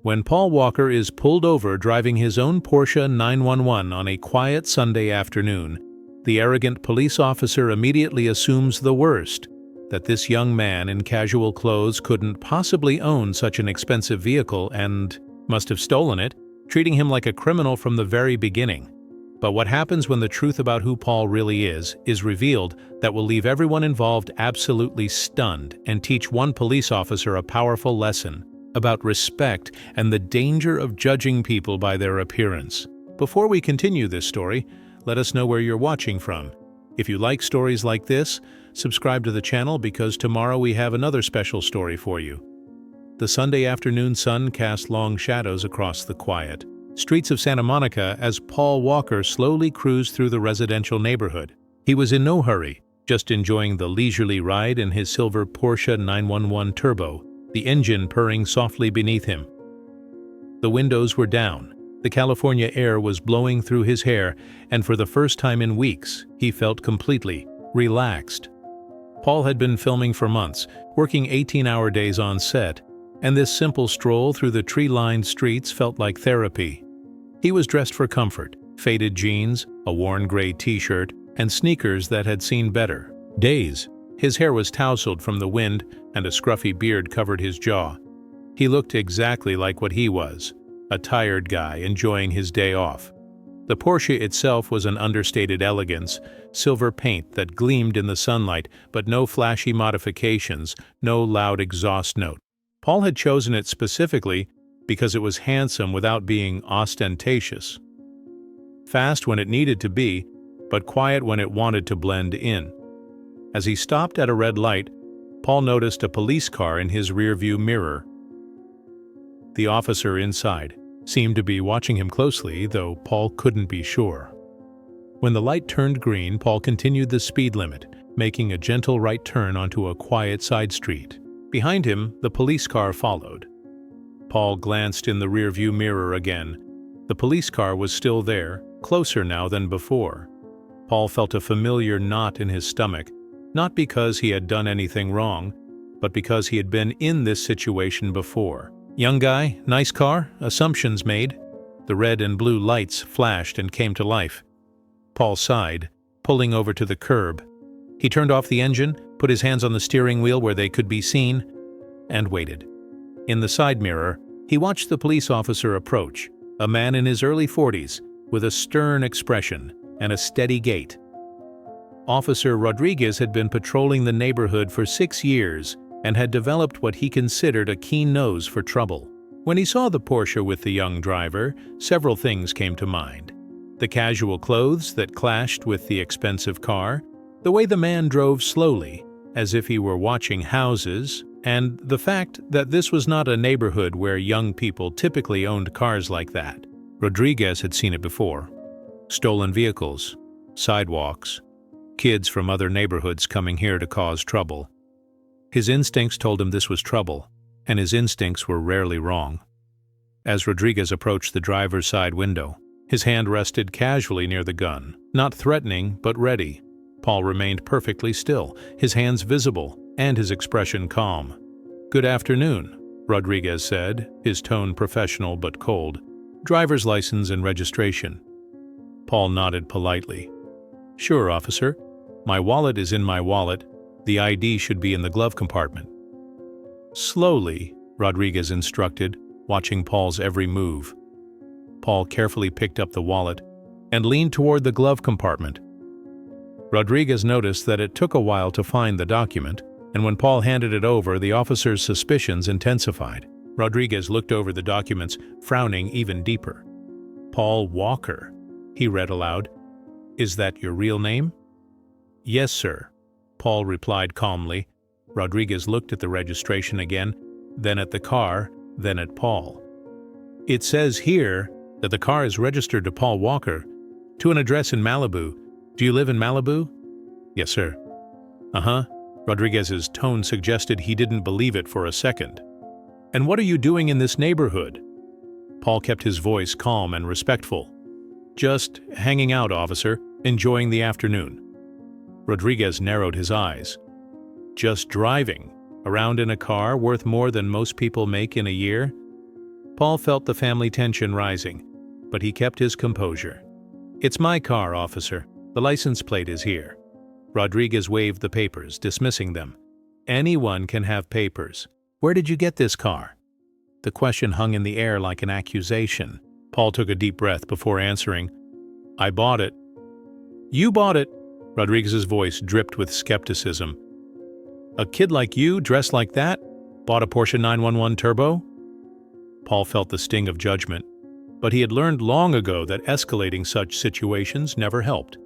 when Paul Walker is pulled over driving his own Porsche 911 on a quiet Sunday afternoon, the arrogant police officer immediately assumes the worst, that this young man in casual clothes couldn't possibly own such an expensive vehicle and must have stolen it, treating him like a criminal from the very beginning. But what happens when the truth about who Paul really is revealed that will leave everyone involved absolutely stunned and teach one police officer a powerful lesson about respect and the danger of judging people by their appearance. Before we continue this story, let us know where you're watching from. If you like stories like this, subscribe to the channel because tomorrow we have another special story for you. The Sunday afternoon sun cast long shadows across the quiet streets of Santa Monica as Paul Walker slowly cruised through the residential neighborhood. He was in no hurry, just enjoying the leisurely ride in his silver Porsche 911 Turbo, the engine purring softly beneath him. The windows were down, the California air was blowing through his hair, and for the first time in weeks, he felt completely relaxed. Paul had been filming for months, working 18-hour days on set, and this simple stroll through the tree-lined streets felt like therapy. He was dressed for comfort, faded jeans, a worn gray t-shirt, and sneakers that had seen better days. His hair was tousled from the wind, and a scruffy beard covered his jaw. He looked exactly like what he was, a tired guy enjoying his day off. The Porsche itself was an understated elegance, silver paint that gleamed in the sunlight, but no flashy modifications, no loud exhaust note. Paul had chosen it specifically because it was handsome without being ostentatious. Fast when it needed to be, but quiet when it wanted to blend in. As he stopped at a red light, Paul noticed a police car in his rearview mirror. The officer inside seemed to be watching him closely, though Paul couldn't be sure. When the light turned green, Paul continued the speed limit, making a gentle right turn onto a quiet side street. Behind him, the police car followed. Paul glanced in the rearview mirror again. The police car was still there, closer now than before. Paul felt a familiar knot in his stomach, not because he had done anything wrong, but because he had been in this situation before. "Young guy, nice car, assumptions made." The red and blue lights flashed and came to life. Paul sighed, pulling over to the curb. He turned off the engine, put his hands on the steering wheel where they could be seen, and waited. In the side mirror, he watched the police officer approach, a man in his early 40s, with a stern expression and a steady gait. Officer Rodriguez had been patrolling the neighborhood for 6 years and had developed what he considered a keen nose for trouble. When he saw the Porsche with the young driver, several things came to mind. The casual clothes that clashed with the expensive car, the way the man drove slowly, as if he were watching houses, and the fact that this was not a neighborhood where young people typically owned cars like that. Rodriguez had seen it before. Stolen vehicles, sidewalks, kids from other neighborhoods coming here to cause trouble. His instincts told him this was trouble, and his instincts were rarely wrong. As Rodriguez approached the driver's side window, his hand rested casually near the gun, not threatening but ready. Paul remained perfectly still, his hands visible and his expression calm. "Good afternoon," Rodriguez said, his tone professional but cold. "Driver's license and registration." Paul nodded politely. "Sure, officer. My wallet is in my wallet. The ID should be in the glove compartment." "Slowly," Rodriguez instructed, watching Paul's every move. Paul carefully picked up the wallet and leaned toward the glove compartment. Rodriguez noticed that it took a while to find the document, and when Paul handed it over, the officer's suspicions intensified. Rodriguez looked over the documents, frowning even deeper. "Paul Walker," he read aloud. "Is that your real name?" "Yes, sir," Paul replied calmly. Rodriguez looked at the registration again, then at the car, then at Paul. "It says here that the car is registered to Paul Walker, to an address in Malibu. Do you live in Malibu?" "Yes, sir." "Uh-huh." Rodriguez's tone suggested he didn't believe it for a second. "And what are you doing in this neighborhood?" Paul kept his voice calm and respectful. "Just hanging out, officer, enjoying the afternoon." Rodriguez narrowed his eyes. "Just driving around in a car worth more than most people make in a year?" Paul felt the family tension rising, but he kept his composure. "It's my car, officer. The license plate is here." Rodriguez waved the papers, dismissing them. "Anyone can have papers. Where did you get this car?" The question hung in the air like an accusation. Paul took a deep breath before answering, "I bought it." "You bought it?" Rodriguez's voice dripped with skepticism. "A kid like you, dressed like that, bought a Porsche 911 Turbo?" Paul felt the sting of judgment, but he had learned long ago that escalating such situations never helped.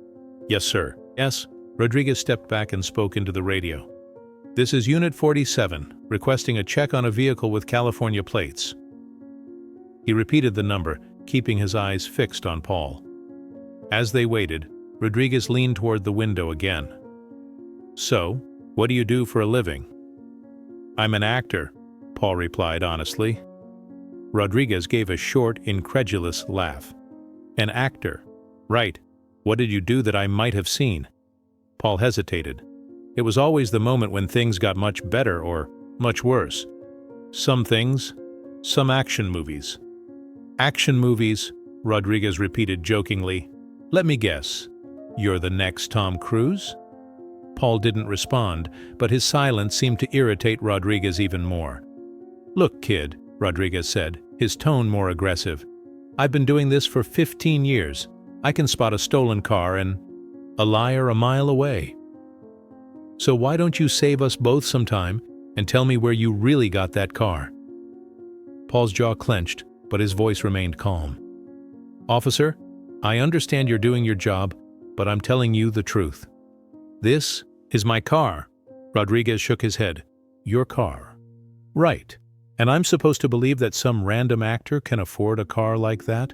"Yes, sir. Yes." Rodriguez stepped back and spoke into the radio. "This is Unit 47, requesting a check on a vehicle with California plates." He repeated the number, keeping his eyes fixed on Paul. As they waited, Rodriguez leaned toward the window again. "So, what do you do for a living?" "I'm an actor," Paul replied honestly. Rodriguez gave a short, incredulous laugh. "An actor? Right. What did you do that I might have seen?" Paul hesitated. It was always the moment when things got much better or much worse. "Some things. Some action movies." "Action movies," Rodriguez repeated jokingly. "Let me guess. You're the next Tom Cruise?" Paul didn't respond, but his silence seemed to irritate Rodriguez even more. "Look, kid," Rodriguez said, his tone more aggressive. "I've been doing this for 15 years. I can spot a stolen car and a liar a mile away. So why don't you save us both some time and tell me where you really got that car?" Paul's jaw clenched, but his voice remained calm. "Officer, I understand you're doing your job, but I'm telling you the truth. This is my car." Rodriguez shook his head. "Your car." "Right. And I'm supposed to believe that some random actor can afford a car like that?"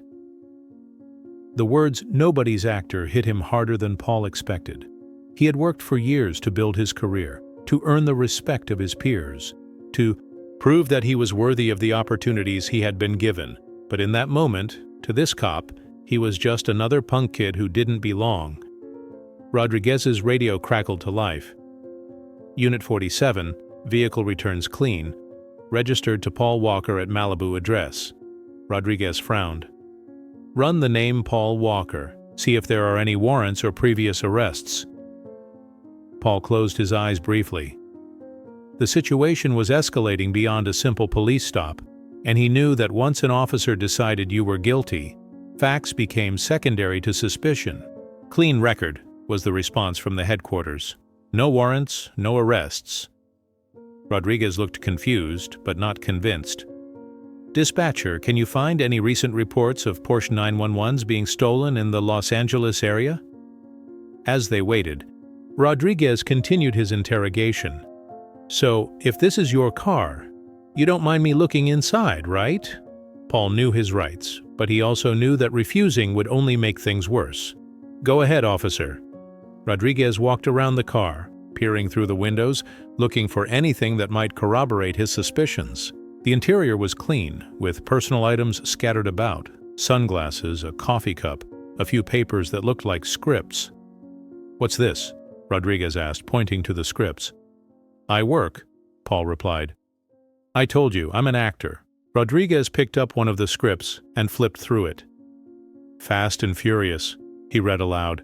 The words "nobody's actor" hit him harder than Paul expected. He had worked for years to build his career, to earn the respect of his peers, to prove that he was worthy of the opportunities he had been given. But in that moment, to this cop, he was just another punk kid who didn't belong. Rodriguez's radio crackled to life. "Unit 47, vehicle returns clean. Registered to Paul Walker at Malibu address." Rodriguez frowned. "Run the name Paul Walker. See if there are any warrants or previous arrests." Paul closed his eyes briefly. The situation was escalating beyond a simple police stop, and he knew that once an officer decided you were guilty, facts became secondary to suspicion. "Clean record," was the response from the headquarters. "No warrants, no arrests." Rodriguez looked confused, but not convinced. "Dispatcher, can you find any recent reports of Porsche 911s being stolen in the Los Angeles area?" As they waited, Rodriguez continued his interrogation. "So, if this is your car, you don't mind me looking inside, right?" Paul knew his rights, but he also knew that refusing would only make things worse. "Go ahead, officer." Rodriguez walked around the car, peering through the windows, looking for anything that might corroborate his suspicions. The interior was clean, with personal items scattered about: sunglasses, a coffee cup, a few papers that looked like scripts. "What's this?" Rodriguez asked, pointing to the scripts. "I work," Paul replied. "I told you, I'm an actor." Rodriguez picked up one of the scripts and flipped through it. "Fast and Furious," he read aloud.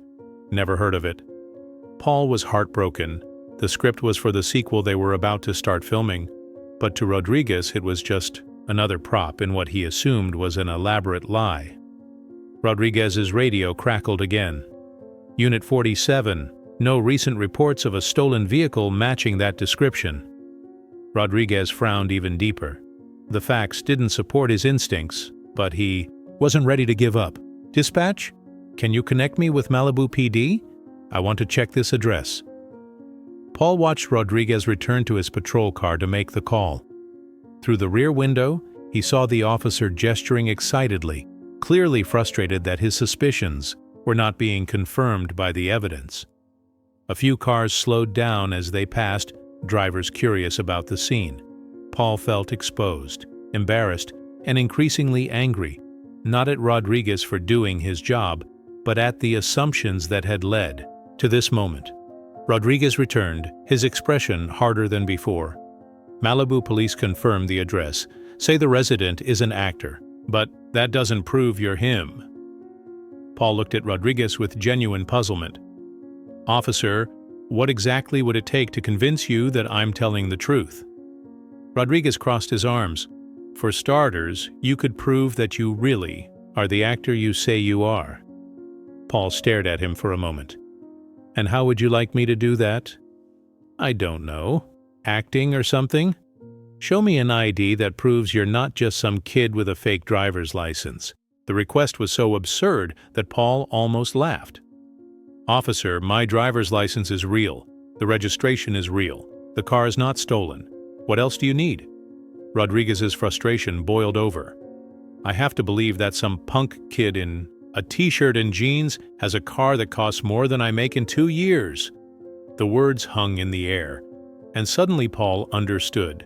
"Never heard of it." Paul was heartbroken. The script was for the sequel they were about to start filming, but to Rodriguez it was just another prop in what he assumed was an elaborate lie. Rodriguez's radio crackled again. "Unit 47, no recent reports of a stolen vehicle matching that description." Rodriguez frowned even deeper. The facts didn't support his instincts, but he wasn't ready to give up. "Dispatch, can you connect me with Malibu PD? I want to check this address." Paul watched Rodriguez return to his patrol car to make the call. Through the rear window, he saw the officer gesturing excitedly, clearly frustrated that his suspicions were not being confirmed by the evidence. A few cars slowed down as they passed, drivers curious about the scene. Paul felt exposed, embarrassed, and increasingly angry, not at Rodriguez for doing his job, but at the assumptions that had led to this moment. Rodriguez returned, his expression harder than before. Malibu police confirmed the address, Say the resident is an actor, but that doesn't prove you're him. Paul looked at Rodriguez with genuine puzzlement. Officer, what exactly would it take to convince you that I'm telling the truth? Rodriguez crossed his arms. For starters, you could prove that you really are the actor you say you are. Paul stared at him for a moment. And how would you like me to do that? I don't know. Acting or something? Show me an ID that proves you're not just some kid with a fake driver's license. The request was so absurd that Paul almost laughed. Officer, my driver's license is real. The registration is real. The car is not stolen. What else do you need? Rodriguez's frustration boiled over. I have to believe that some punk kid in a t-shirt and jeans has a car that costs more than I make in 2 years. The words hung in the air, and suddenly Paul understood.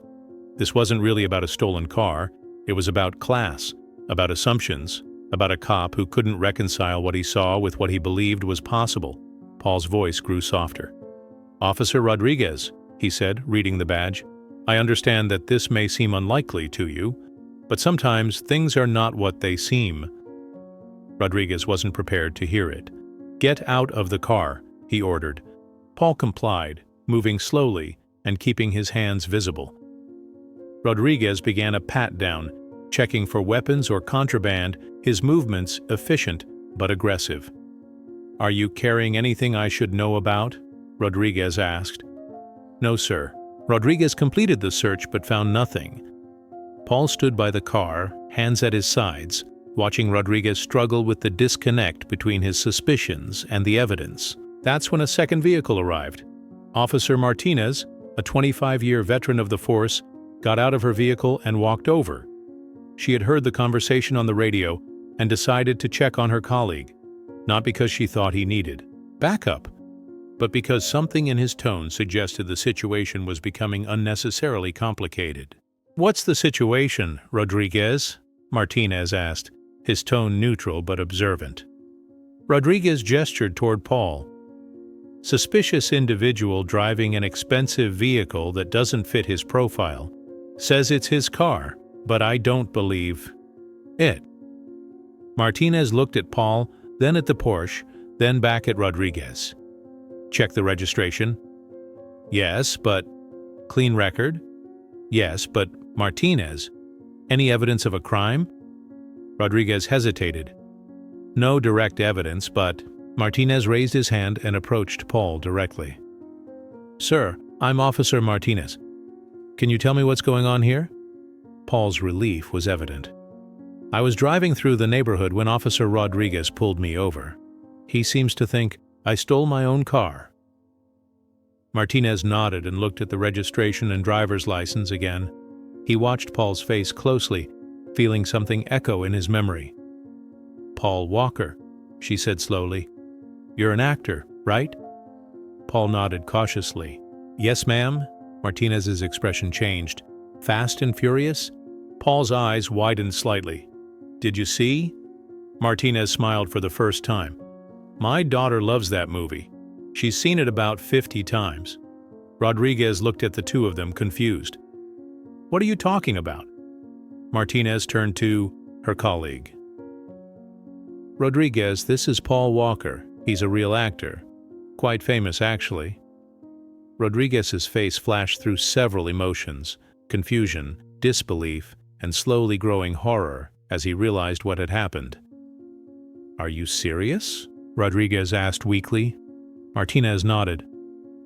This wasn't really about a stolen car. It was about class, about assumptions, about a cop who couldn't reconcile what he saw with what he believed was possible. Paul's voice grew softer. Officer Rodriguez, he said, reading the badge, I understand that this may seem unlikely to you, but sometimes things are not what they seem. Rodriguez wasn't prepared to hear it. Get out of the car, he ordered. Paul complied, moving slowly and keeping his hands visible. Rodriguez began a pat-down, checking for weapons or contraband, his movements efficient but aggressive. Are you carrying anything I should know about? Rodriguez asked. No, sir. Rodriguez completed the search but found nothing. Paul stood by the car, hands at his sides, watching Rodriguez struggle with the disconnect between his suspicions and the evidence. That's when a second vehicle arrived. Officer Martinez, a 25-year veteran of the force, got out of her vehicle and walked over. She had heard the conversation on the radio and decided to check on her colleague, not because she thought he needed backup, but because something in his tone suggested the situation was becoming unnecessarily complicated. What's the situation, Rodriguez? Martinez asked, his tone neutral but observant. Rodriguez gestured toward Paul. Suspicious individual driving an expensive vehicle that doesn't fit his profile. Says it's his car, but I don't believe it. Martinez looked at Paul, then at the Porsche, then back at Rodriguez. Check the registration. Yes, but clean record? Yes, but Martinez. Any evidence of a crime? Rodriguez hesitated. No direct evidence, but Martinez raised his hand and approached Paul directly. Sir, I'm Officer Martinez. Can you tell me what's going on here? Paul's relief was evident. I was driving through the neighborhood when Officer Rodriguez pulled me over. He seems to think I stole my own car. Martinez nodded and looked at the registration and driver's license again. He watched Paul's face closely, feeling something echo in his memory. Paul Walker, she said slowly. You're an actor, right? Paul nodded cautiously. Yes, ma'am. Martinez's expression changed. Fast and Furious? Paul's eyes widened slightly. Did you see? Martinez smiled for the first time. My daughter loves that movie. She's seen it about 50 times. Rodriguez looked at the two of them, confused. What are you talking about? Martinez turned to her colleague. Rodriguez, this is Paul Walker. He's a real actor. Quite famous, actually. Rodriguez's face flashed through several emotions, confusion, disbelief, and slowly growing horror as he realized what had happened. Are you serious? Rodriguez asked weakly. Martinez nodded.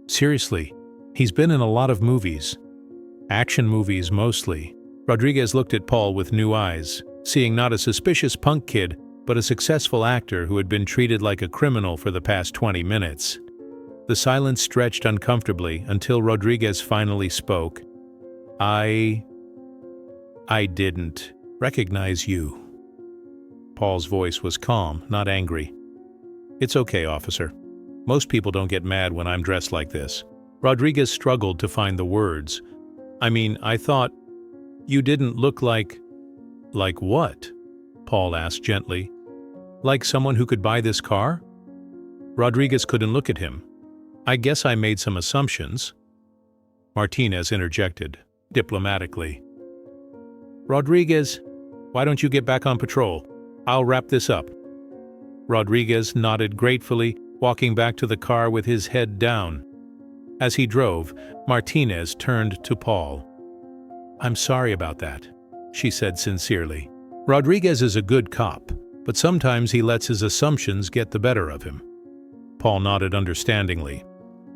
Seriously, he's been in a lot of movies. Action movies mostly. Rodriguez looked at Paul with new eyes, seeing not a suspicious punk kid, but a successful actor who had been treated like a criminal for the past 20 minutes. The silence stretched uncomfortably until Rodriguez finally spoke. I didn't recognize you. Paul's voice was calm, not angry. It's okay, officer. Most people don't get mad when I'm dressed like this. Rodriguez struggled to find the words. I mean, I thought, you didn't look like... Like what? Paul asked gently. Like someone who could buy this car? Rodriguez couldn't look at him. I guess I made some assumptions. Martinez interjected, diplomatically. "Rodriguez, why don't you get back on patrol? I'll wrap this up." Rodriguez nodded gratefully, walking back to the car with his head down. As he drove, Martinez turned to Paul. "I'm sorry about that," she said sincerely. "Rodriguez is a good cop, but sometimes he lets his assumptions get the better of him." Paul nodded understandingly.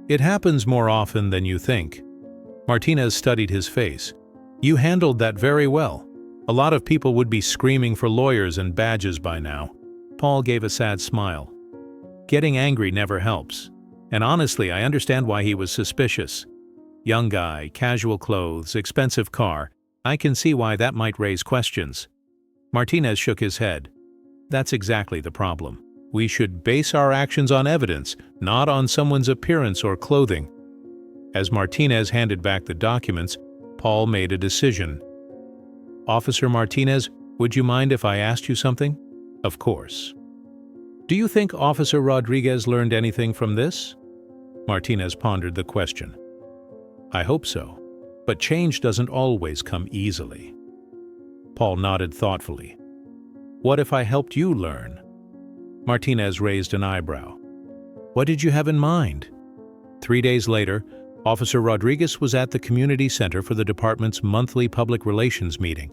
"It happens more often than you think." Martinez studied his face. "You handled that very well. A lot of people would be screaming for lawyers and badges by now." Paul gave a sad smile. "Getting angry never helps. And honestly, I understand why he was suspicious. Young guy, casual clothes, expensive car. I can see why that might raise questions." Martinez shook his head. "That's exactly the problem. We should base our actions on evidence, not on someone's appearance or clothing." As Martinez handed back the documents, Paul made a decision. "Officer Martinez, would you mind if I asked you something?" "Of course." "Do you think Officer Rodriguez learned anything from this?" Martinez pondered the question. "I hope so, but change doesn't always come easily." Paul nodded thoughtfully. "What if I helped you learn?" Martinez raised an eyebrow. "What did you have in mind?" 3 days later, Officer Rodriguez was at the community center for the department's monthly public relations meeting.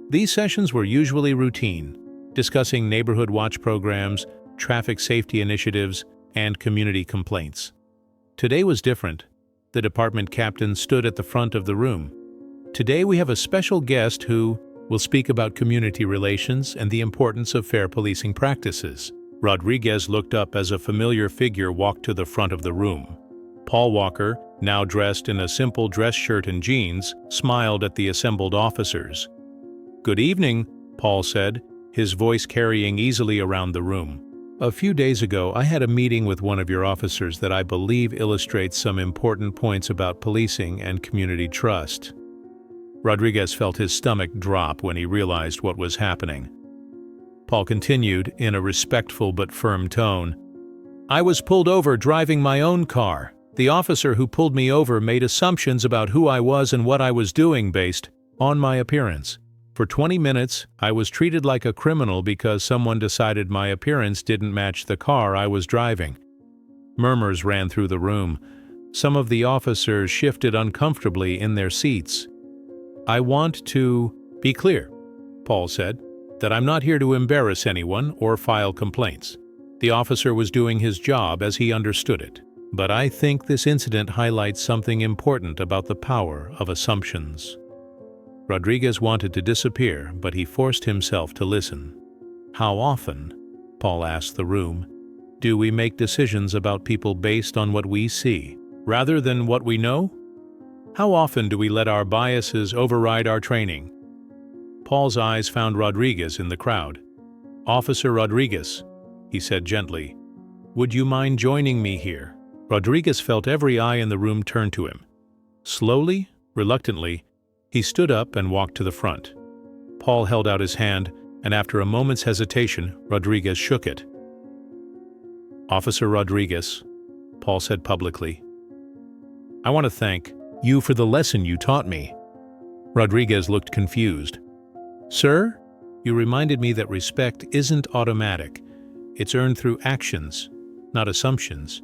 These sessions were usually routine, discussing neighborhood watch programs, traffic safety initiatives, and community complaints. Today was different. The department captain stood at the front of the room. "Today we have a special guest who will speak about community relations and the importance of fair policing practices." Rodriguez looked up as a familiar figure walked to the front of the room. Paul Walker, now dressed in a simple dress shirt and jeans, smiled at the assembled officers. "Good evening," Paul said, his voice carrying easily around the room. "A few days ago, I had a meeting with one of your officers that I believe illustrates some important points about policing and community trust." Rodriguez felt his stomach drop when he realized what was happening. Paul continued in a respectful but firm tone. "I was pulled over driving my own car. The officer who pulled me over made assumptions about who I was and what I was doing based on my appearance. For 20 minutes, I was treated like a criminal because someone decided my appearance didn't match the car I was driving." Murmurs ran through the room. Some of the officers shifted uncomfortably in their seats. "I want to be clear," Paul said, "that I'm not here to embarrass anyone or file complaints. The officer was doing his job as he understood it. But I think this incident highlights something important about the power of assumptions." Rodriguez wanted to disappear, but he forced himself to listen. "How often," Paul asked the room, "do we make decisions about people based on what we see, rather than what we know? How often do we let our biases override our training?" Paul's eyes found Rodriguez in the crowd. "Officer Rodriguez," he said gently, "would you mind joining me here?" Rodriguez felt every eye in the room turn to him. Slowly, reluctantly, he stood up and walked to the front. Paul held out his hand, and after a moment's hesitation, Rodriguez shook it. "Officer Rodriguez," Paul said publicly, "I want to thank you for the lesson you taught me." Rodriguez looked confused. "Sir, you reminded me that respect isn't automatic. It's earned through actions, not assumptions.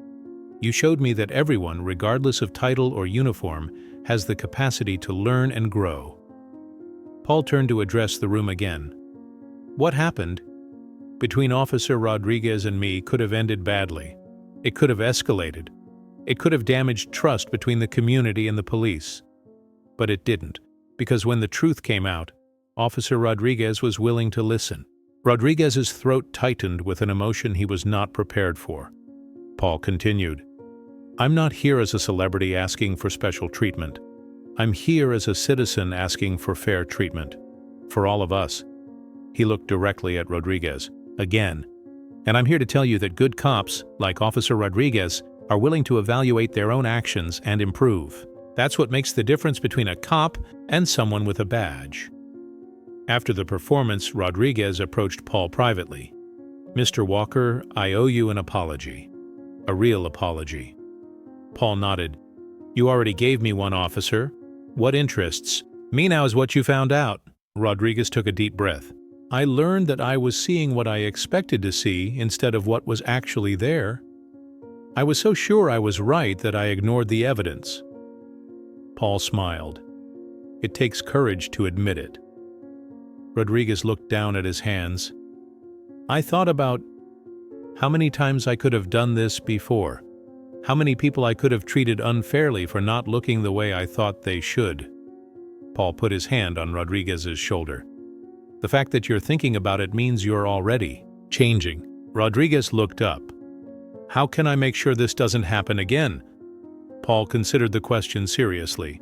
You showed me that everyone, regardless of title or uniform, has the capacity to learn and grow." Paul turned to address the room again. "What happened between Officer Rodriguez and me could have ended badly. It could have escalated. It could have damaged trust between the community and the police. But it didn't, because when the truth came out, Officer Rodriguez was willing to listen." Rodriguez's throat tightened with an emotion he was not prepared for. Paul continued, "I'm not here as a celebrity asking for special treatment. I'm here as a citizen asking for fair treatment. For all of us." He looked directly at Rodriguez, again. "And I'm here to tell you that good cops, like Officer Rodriguez, are willing to evaluate their own actions and improve. That's what makes the difference between a cop and someone with a badge." After the performance, Rodriguez approached Paul privately. "Mr. Walker, I owe you an apology. A real apology." Paul nodded. "You already gave me one, officer. What interests me now is what you found out." Rodriguez took a deep breath. I learned that I was seeing what I expected to see instead of what was actually there. I was so sure I was right that I ignored the evidence. Paul smiled. It takes courage to admit it. Rodriguez looked down at his hands. I thought about how many times I could have done this before, how many people I could have treated unfairly for not looking the way I thought they should. Paul put his hand on Rodriguez's shoulder. The fact that you're thinking about it means you're already changing. Rodriguez looked up. How can I make sure this doesn't happen again? Paul considered the question seriously.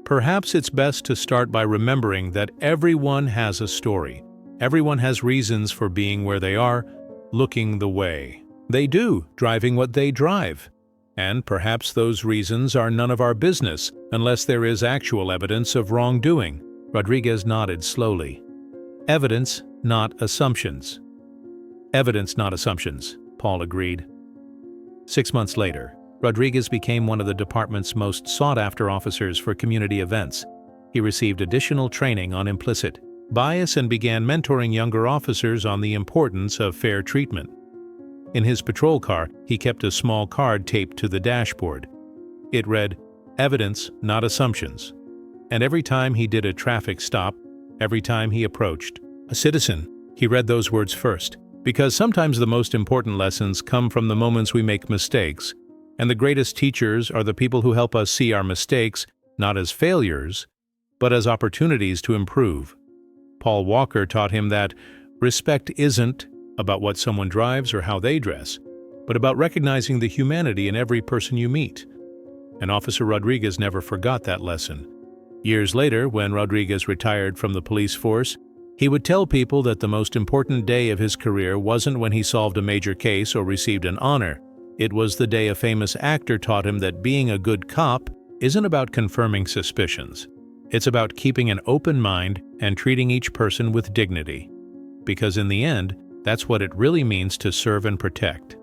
Perhaps it's best to start by remembering that everyone has a story. Everyone has reasons for being where they are, looking the way they do, driving what they drive. And perhaps those reasons are none of our business unless there is actual evidence of wrongdoing. Rodriguez nodded slowly. Evidence, not assumptions. Evidence, not assumptions, Paul agreed. 6 months later, Rodriguez became one of the department's most sought-after officers for community events. He received additional training on implicit bias and began mentoring younger officers on the importance of fair treatment. In his patrol car, he kept a small card taped to the dashboard. It read, "Evidence, not assumptions." And every time he did a traffic stop, every time he approached a citizen, he read those words first. Because sometimes the most important lessons come from the moments we make mistakes, and the greatest teachers are the people who help us see our mistakes not as failures, but as opportunities to improve. Paul Walker taught him that respect isn't about what someone drives or how they dress, but about recognizing the humanity in every person you meet. And Officer Rodriguez never forgot that lesson. Years later, when Rodriguez retired from the police force, he would tell people that the most important day of his career wasn't when he solved a major case or received an honor. It was the day a famous actor taught him that being a good cop isn't about confirming suspicions. It's about keeping an open mind and treating each person with dignity. Because in the end, that's what it really means to serve and protect.